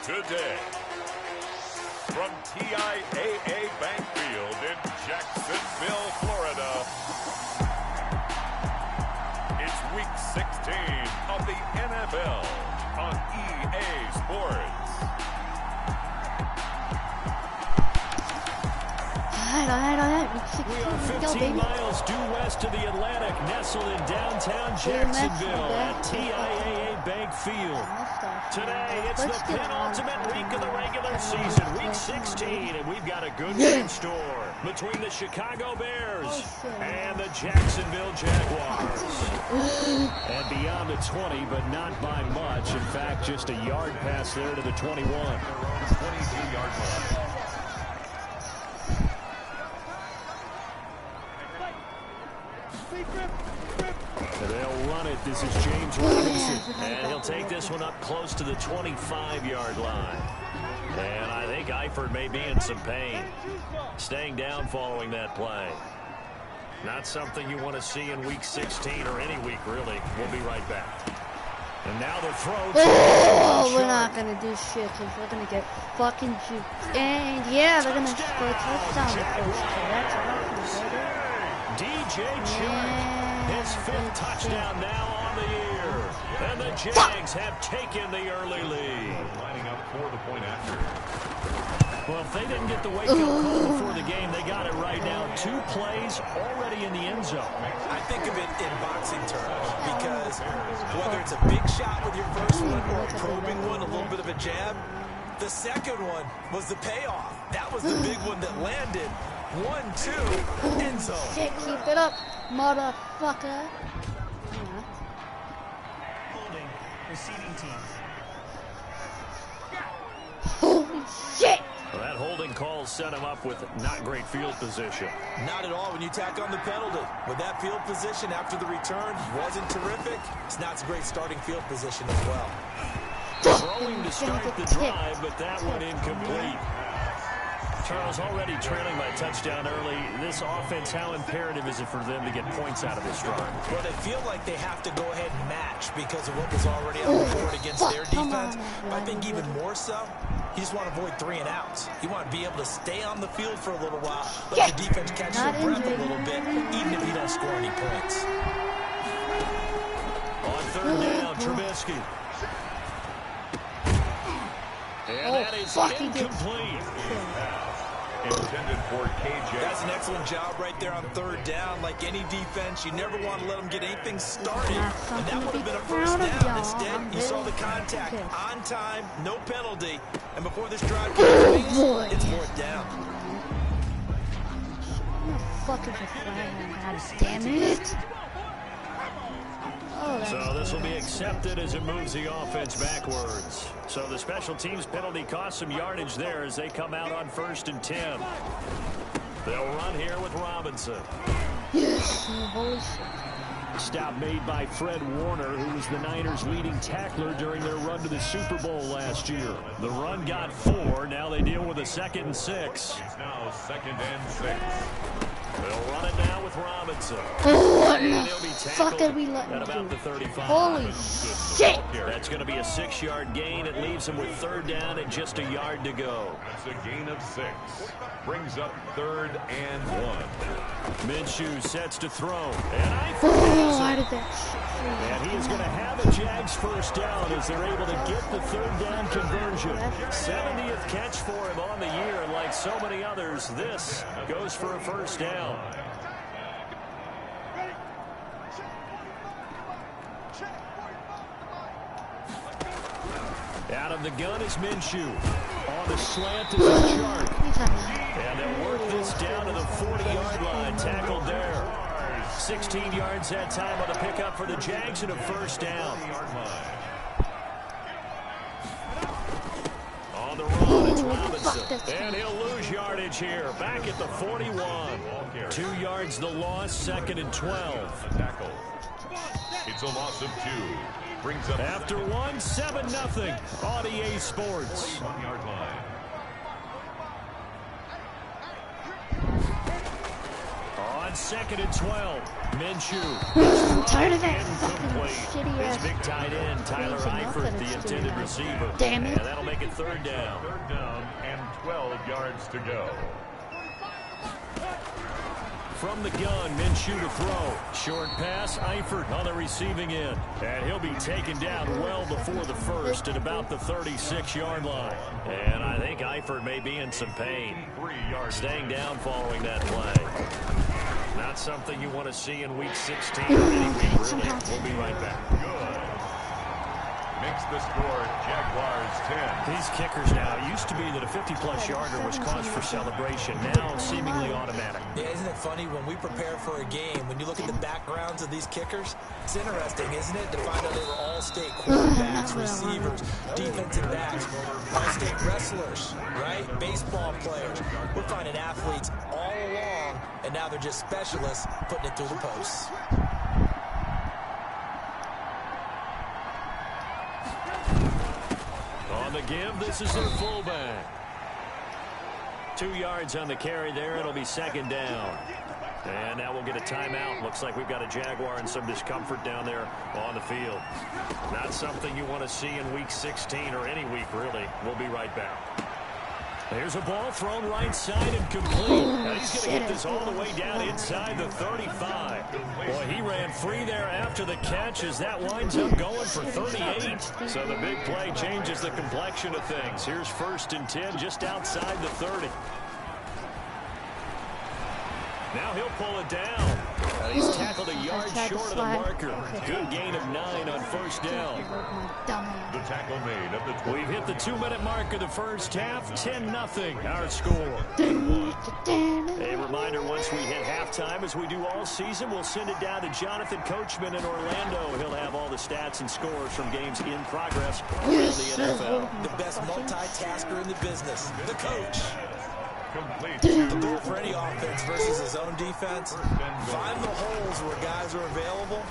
Today, from TIAA Bank Field in Jacksonville, Florida, it's Week 16 of the NFL on EA Sports. We are 15 miles due west of the Atlantic, nestled in downtown Jacksonville at TIAA Bank Field. Today, it's the penultimate week of the regular season, Week 16, and we've got a good one in store between the Chicago Bears and the Jacksonville Jaguars. And beyond the 20, but not by much. In fact, just a yard pass there to the 21. 22-yard line. They'll run it. This is James Robinson. And he'll take this one up close to the 25-yard line. And I think Eifert may be in some pain. Staying down following that play. Not something you want to see in Week 16 or any week, really. We'll be right back. And now the throw. Oh, we're not going to do shit because we're going to get fucking juked. And yeah, they're going to score a touchdown. That's awesome, baby. DJ Chark. His fifth touchdown now on the year. And the Jags have taken the early lead. Lining up for the point after. Well, if they didn't get the wake-up call before the game, they got it right now. 2 plays already in the end zone. I think of it in boxing terms because whether it's a big shot with your first one or a probing one, a little bit of a jab, the second one was the payoff. That was the big one that landed. 1-2, end zone. Shit, keep it up, motherfucker. Holding, receiving team. Holy shit! Well, that holding call set him up with not great field position. Not at all when you tack on the penalty. With that field position after the return wasn't terrific. It's not a great starting field position as well. Throwing to start the drive, but that one incomplete. Charles, already trailing by a touchdown early. This offense, how imperative is it for them to get points out of this drive? Well, they feel like they have to go ahead and match because of what was already on the board against their defense. I think even more so, you just want to avoid 3 and outs. You want to be able to stay on the field for a little while, let the defense catch their breath a little bit, even if you don't score any points. On third down, Trubisky. And that is incomplete. Intended for KJ. That's an excellent job right there on third down. Like any defense, you never want to let them get anything started. And that would have been a first down. Instead, you saw the contact on time, no penalty. And before this drive gets finished, it's 4th down. Fucking God damn it. So this will be accepted as it moves the offense backwards. So the special teams penalty cost some yardage there as they come out on 1st and 10. They'll run here with Robinson. Yes, holy shit. Stop made by Fred Warner, who was the Niners' leading tackler during their run to the Super Bowl last year. The run got 4. Now they deal with a 2nd and 6. It's now 2nd and 6. They'll run it now with Robinson. What And the he'll be fuck did we let at him about do? the 35. Holy shit! That's going to be a 6-yard gain. It leaves him with 3rd down and just a yard to go. That's a gain of 6. Brings up 3rd and 1. Minshew sets to throw. And Why did that shit? And he is going to have a Jags first down as they're able to get the 3rd down conversion. 70th catch for him on the year. And like so many others, this goes for a first down. Out of the gun is Minshew. On the slant is Chark. And they'll work this down to the 40-yard line. Tackled there. 16 yards that time on the pickup for the Jags and a first down. On the run, it's Robinson. And he'll lose yardage here. Back at the 41. 2 yards the loss, 2nd and 12. A tackle. It's a loss of 2. Brings up after 1, 7-0 on EA Sports. 1-yard line. On 2nd and 12. Minshew. I'm tired of that fucking Incomplete. shitty His ass. big tight end, Tyler Eifert, the intended receiver. Damn it. And that'll make it third down. Third down and 12 yards to go. From the gun, Minshew to throw. Short pass, Eifert on the receiving end. And he'll be taken down well before the first at about the 36-yard line. And I think Eifert may be in some pain. Staying down following that play. Not something you want to see in Week 16 or any week, really. We'll be right back. Good. Makes the score Jaguars 10. These kickers now, it used to be that a 50-plus yarder was cause for celebration. Now seemingly automatic. Yeah, isn't it funny when we prepare for a game, when you look at the backgrounds of these kickers, it's interesting, isn't it, to find out they were all-state quarterbacks, receivers, defensive backs, all-state wrestlers, right? Baseball players. We're finding athletes all along, and now they're just specialists putting it through the posts. On the give, this is their fullback. 2 yards on the carry there. It'll be second down. And now we'll get a timeout. Looks like we've got a Jaguar and some discomfort down there on the field. Not something you want to see in Week 16 or any week, really. We'll be right back. There's a ball thrown right side and complete. Now he's going to get this all the way down inside the 35. Boy, he ran free there after the catch as that winds up going for 38. So the big play changes the complexion of things. Here's 1st and 10 just outside the 30. Now he'll pull it down. He's tackled a yard short of the marker. Good gain of 9 on 1st down. The tackle made of the 20. We've hit the 2-minute mark of the first half. 10-0 our score. A reminder, once we hit halftime, as we do all season, we'll send it down to Jonathan Coachman in Orlando. He'll have all the stats and scores from games in progress around the NFL. The best multitasker in the business, the coach. Complete. The goal for any offense versus his own defense, find the holes where guys are available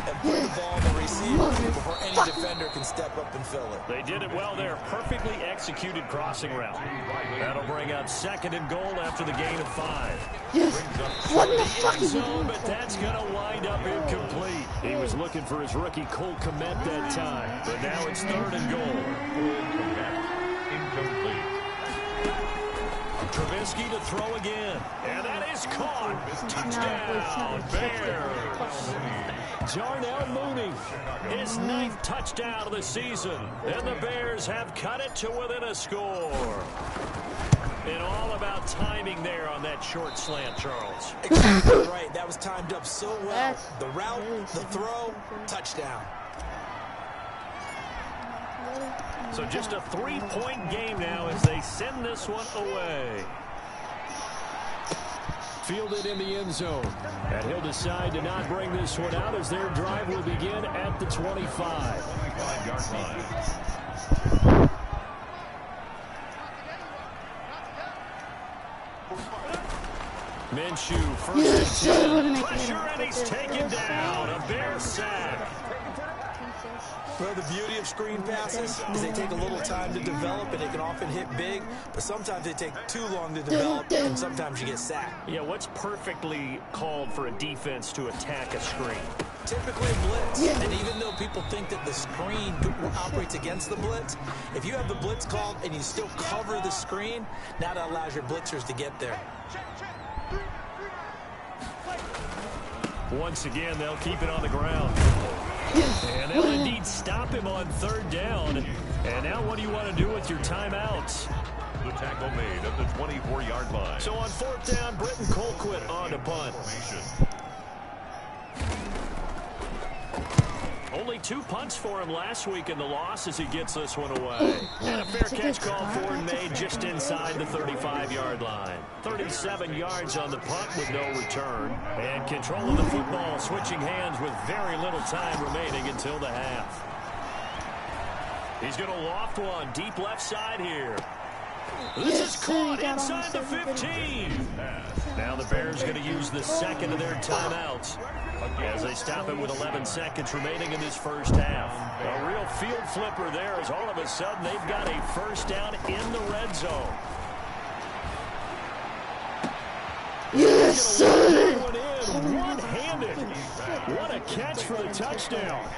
and put the ball in the receiver before any defender can step up and fill it. They did it well there. Perfectly executed crossing route. That'll bring up 2nd and goal after the gain of 5. Yes. What the fuck is Zone, but that's going to wind up incomplete. He was looking for his rookie Cole Kmet that time. But now it's 3rd and goal. Incomplete. Trubisky to throw again. And that is caught. Touchdown, Bears. Darnell Mooney, his 9th touchdown of the season. And the Bears have cut it to within a score. And all about timing there on that short slant, Charles. Exactly right. That was timed up so well. The route, the throw, touchdown. So just a 3-point game now as they send this one away. Fielded in the end zone. And he'll decide to not bring this one out as their drive will begin at the 25. 5-yard line. Minshew, 1st and 10. Pressure, and he's taken down. A Bear sack. Well, the beauty of screen passes is they take a little time to develop, and they can often hit big, but sometimes they take too long to develop, and sometimes you get sacked. Yeah, what's perfectly called for a defense to attack a screen? Typically a blitz, and even though people think that the screen operates against the blitz, if you have the blitz called and you still cover the screen, now that allows your blitzers to get there. Once again, they'll keep it on the ground. And they'll indeed stop him on 3rd down. And now what do you want to do with your timeouts? The tackle made at the 24-yard line. So on 4th down, Britton Colquitt on to punt. Only 2 punts for him last week in the loss as he gets this one away. And a fair catch call for him made just inside the 35-yard line. 37 yards on the punt with no return. And control of the football, switching hands with very little time remaining until the half. He's going to loft one deep left side here. This is caught inside the 15. Now the Bears going to use the 2nd of their timeouts as they stop it with 11 seconds remaining in this first half. A real field flipper there as all of a sudden they've got a 1st down in the red zone. Yes, sir. one-handed. What a catch for the touchdown.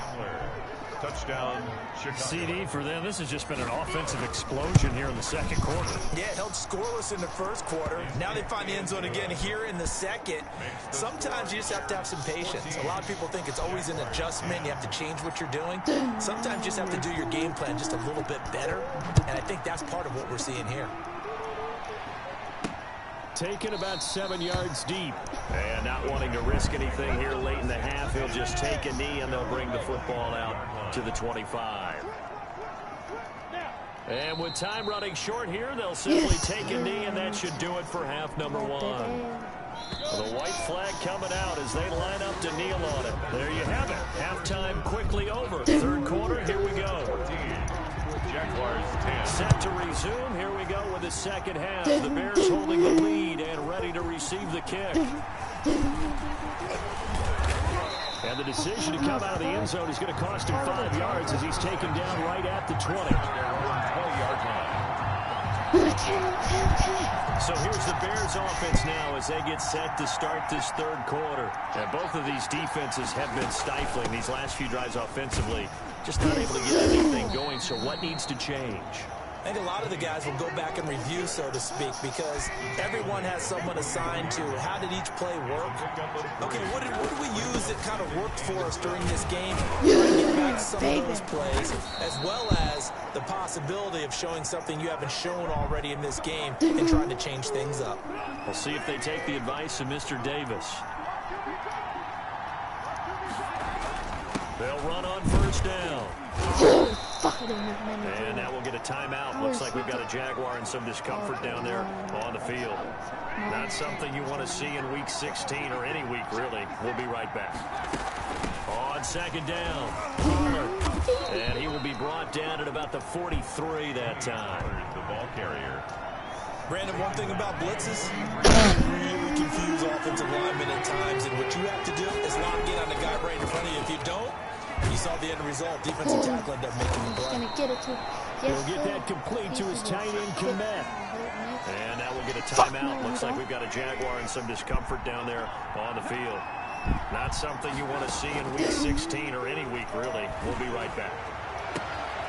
Touchdown, Chicago. CD for them. This has just been an offensive explosion here in the second quarter. Yeah, held scoreless in the first quarter. Now they find the end zone again here in the second. Sometimes you just have to have some patience. A lot of people think it's always an adjustment. You have to change what you're doing. Sometimes you just have to do your game plan just a little bit better. And I think that's part of what we're seeing here. Taken about 7 yards deep. And not wanting to risk anything here late in the half, he'll just take a knee and they'll bring the football out to the 25. And with time running short here, they'll simply take a knee, and that should do it for half number one. The white flag coming out as they line up to kneel on it. There you have it. Halftime quickly over. Third quarter, here we go. Jaguars 10. Set to resume. Here we go with the second half. The Bears holding the lead and ready to receive the kick. And the decision to come out of the end zone is going to cost him 5 yards as he's taken down right at the 20. 20-yard line. So here's the Bears offense now as they get set to start this third quarter. And both of these defenses have been stifling these last few drives offensively. Just not able to get anything going, so what needs to change? I think a lot of the guys will go back and review, so to speak, because everyone has someone assigned to how did each play work. Okay, what did we use that kind of worked for us during this game? Try to get back some of those plays, as well as the possibility of showing something you haven't shown already in this game and trying to change things up. We'll see if they take the advice of Mr. Davis. They'll run on first down. And now we'll get a timeout. Looks like we've got a Jaguar and some discomfort down there on the field. Not something you want to see in Week 16 or any week, really. We'll be right back. On second down, Pollard. And he will be brought down at about the 43 that time. The ball carrier. Brandon, one thing about blitzes, really confuse offensive linemen at times, and what you have to do is lock in on the guy right in front of you. If you don't, you saw the end result. Defensive tackle ended up making the play. Gonna get it to. He'll get that complete to his tight end, Komet. And now we'll get a timeout. Looks like we've got a Jaguar and some discomfort down there on the field. Not something you want to see in Week 16 or any week, really. We'll be right back.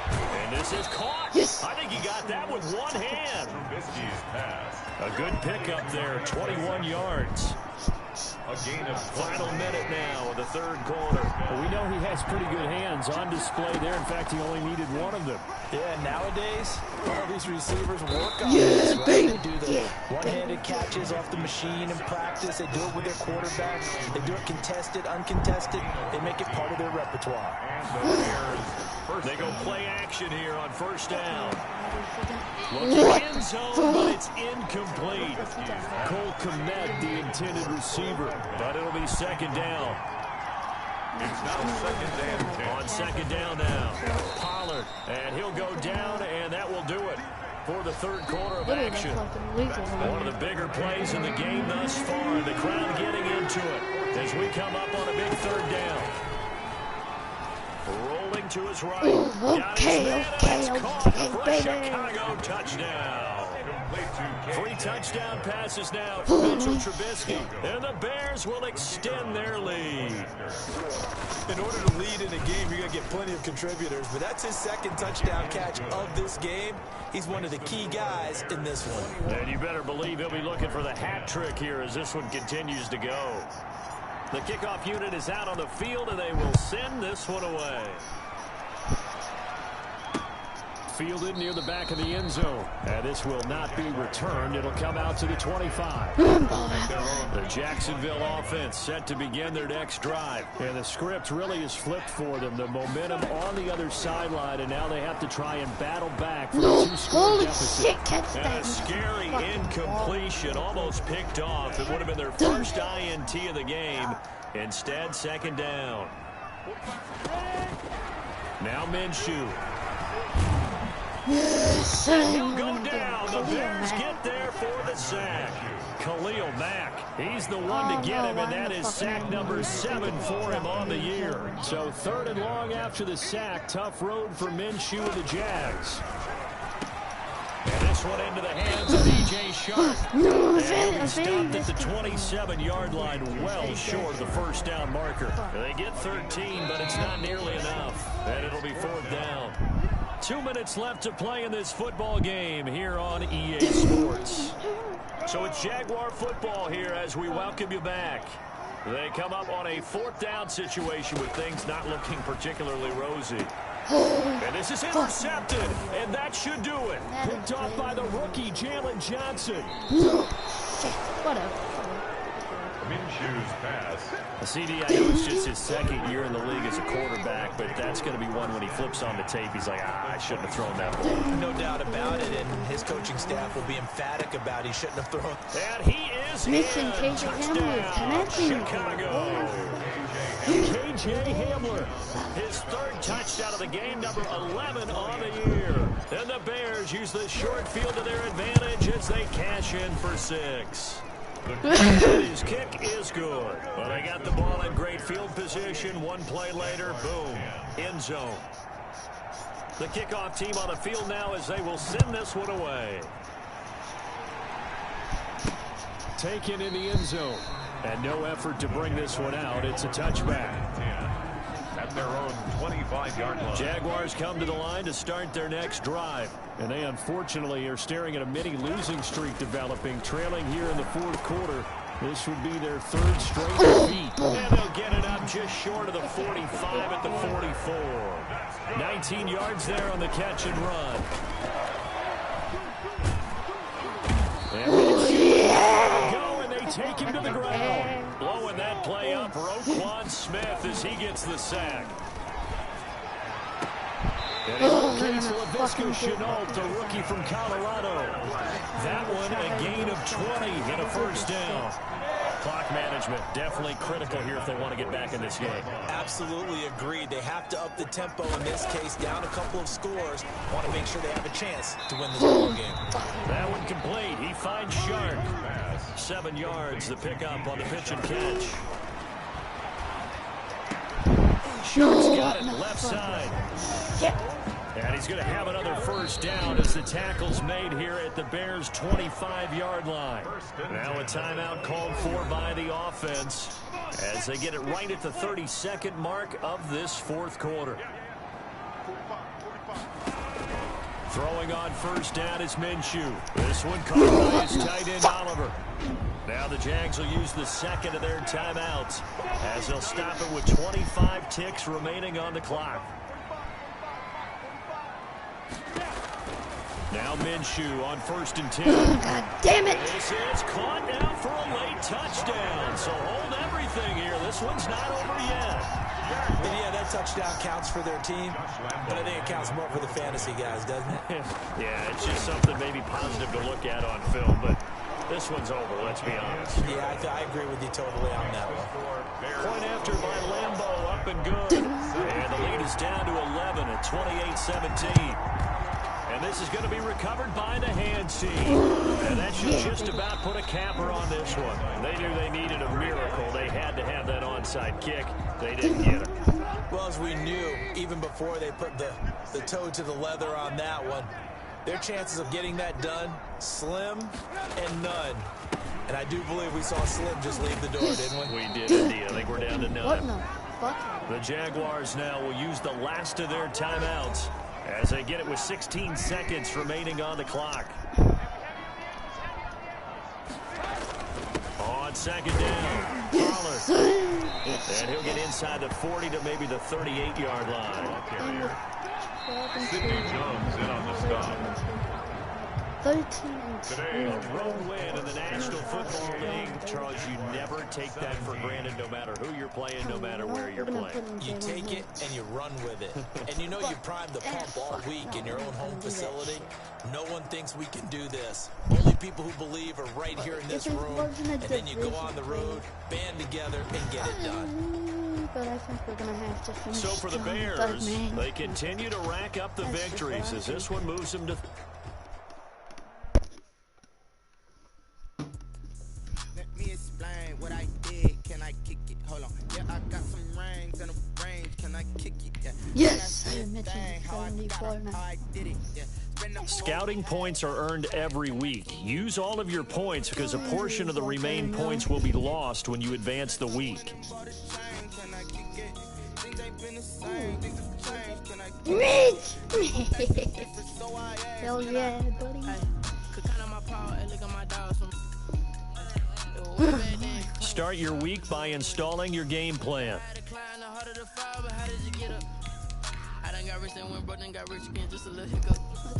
And this is caught. Yes. I think he got that with one hand. Trubisky's pass. A good pickup there, 21 yards. A gain of Final minute now of the third quarter. Well, we know he has pretty good hands on display there. In fact, he only needed one of them. Yeah, nowadays, all these receivers work on this, right? They do the one-handed catches off the machine in practice. They do it with their quarterback. They do it contested, uncontested. They make it part of their repertoire. And the Bears They go play action here on first down. Looking end zone, but it's incomplete. Cole Komet, the intended receiver, but it'll be second down. It's now second and 10. On second down now, Pollard, and he'll go down, and that will do it for the third quarter of action. One of the bigger plays in the game thus far. The crowd getting into it as we come up on a big third down. Rolling to his right. Okay, baby. Chicago touchdown. 3 touchdown passes now for Mitchell Trubisky. And the Bears will extend their lead. In order to lead in a game, you're going to get plenty of contributors, but that's his second touchdown catch of this game. He's one of the key guys in this one. And you better believe he'll be looking for the hat trick here as this one continues to go. The kickoff unit is out on the field, and they will send this one away. Fielded near the back of the end zone. And this will not be returned. It'll come out to the 25. The Jacksonville offense set to begin their next drive. And the script really is flipped for them. The momentum on the other sideline, and now they have to try and battle back for a 2-score deficit. And a scary incompletion, almost picked off. It would have been their first INT of the game. Instead, second down. Now Minshew. Yes, He'll go down. The Bears get there for the sack. Khalil Mack. He's the one to get him, and that is sack number 7 for him on the year. So 3rd and long after the sack. Tough road for Minshew and the Jags. And this this one into the hands of DJ Shark. And he stopped at the 27-yard line, well short of the first down marker. They get 13, but it's not nearly enough. And it'll be 4th down. 2 minutes left to play in this football game here on EA Sports. So it's Jaguar football here as we welcome you back. They come up on a 4th down situation with things not looking particularly rosy. And this is intercepted, and that should do it. Picked off by the rookie, Jalen Johnson. Whatever. Minshew's pass. CD, I know it's just his 2nd year in the league as a quarterback, but that's going to be one when he flips on the tape. He's like, I shouldn't have thrown that ball. No doubt about it, and his coaching staff will be emphatic about he shouldn't have thrown. And he is Missing in. KJ Hamler. Chicago. KJ Hamler, his 3rd touchdown of the game, number 11 on the year. And the Bears use the short field to their advantage as they cash in for 6. His kick is good. Well, they got the ball in great field position. One play later, boom, end zone. The kickoff team on the field now as they will send this one away. Taken in the end zone. And no effort to bring this one out. It's a touchback. At their own 25-yard line. Jaguars come to the line to start their next drive. And they unfortunately are staring at a mini losing streak developing, trailing here in the 4th quarter. This would be their 3rd straight defeat. And they'll get it up just short of the 45 at the 44. 19 yards there on the catch and run. And go, and they take him to the ground. Blowing that play up, Roquan Smith as he gets the sack. And in locates LaVisca Chenault, the rookie from Colorado. That one a gain of 20 and a 1st down. Clock management definitely critical here if they want to get back in this game. Absolutely agreed. They have to up the tempo in this case, down a couple of scores. Want to make sure they have a chance to win this ball game. That one complete. He finds Shark. 7 yards, the pickup on the pitch and catch. Shark's got it left side. And he's going to have another 1st down as the tackle's made here at the Bears' 25-yard line. Now a timeout called for by the offense as they get it right at the 32nd mark of this 4th quarter. Throwing on 1st down is Minshew. This one caught by his tight end Oliver. Now the Jags will use the 2nd of their timeouts as they'll stop it with 25 ticks remaining on the clock. Now Minshew on 1st and 10. God damn it. This is caught now for a late touchdown. So hold everything here. This one's not over yet. And yeah, that touchdown counts for their team, but I think it counts more for the fantasy guys, doesn't it? Yeah, it's just something maybe positive to look at on film, but this one's over, let's be honest. Yeah, I agree with you totally on that one. Point after by Lambeau, up and good. And the lead is down to 11 at 28-17. And this is going to be recovered by the hands team. And that should just about put a capper on this one. They knew they needed a miracle. They had to have that onside kick. They didn't get it. Well, as we knew, even before they put the toe to the leather on that one, their chances of getting that done, slim and none. And I do believe we saw Slim just leave the door, didn't we? We did indeed. I think we're down to 9. What in the fuck? The Jaguars now will use the last of their timeouts as they get it with 16 seconds remaining on the clock. On 2nd down, Pollard. And he'll get inside the 40 to maybe the 38-yard line. Sidney Jones in on the stop. 13 and 2. A road win in the National Football League. Charles, you never take that for granted no matter who you're playing, no matter where you're playing. You take it and you run with it. And you know you primed the pump all week in your own home facility. No one thinks we can do this. Only people who believe are right here in this room. And then you go on the road, band together, and get it done. But I think we're going to have to finish. So for the Bears, they continue to rack up the victories as this one moves them to... Let me explain what I did. Can I kick it? Hold on. Yeah, I got some rings and a range. Can I kick it? Yeah. Yes, I Scouting points are earned every week. Use all of your points because a portion of the remaining points will be lost when you advance the week. Rich! Hell yeah, buddy. Start your week by installing your game plan. Let's go.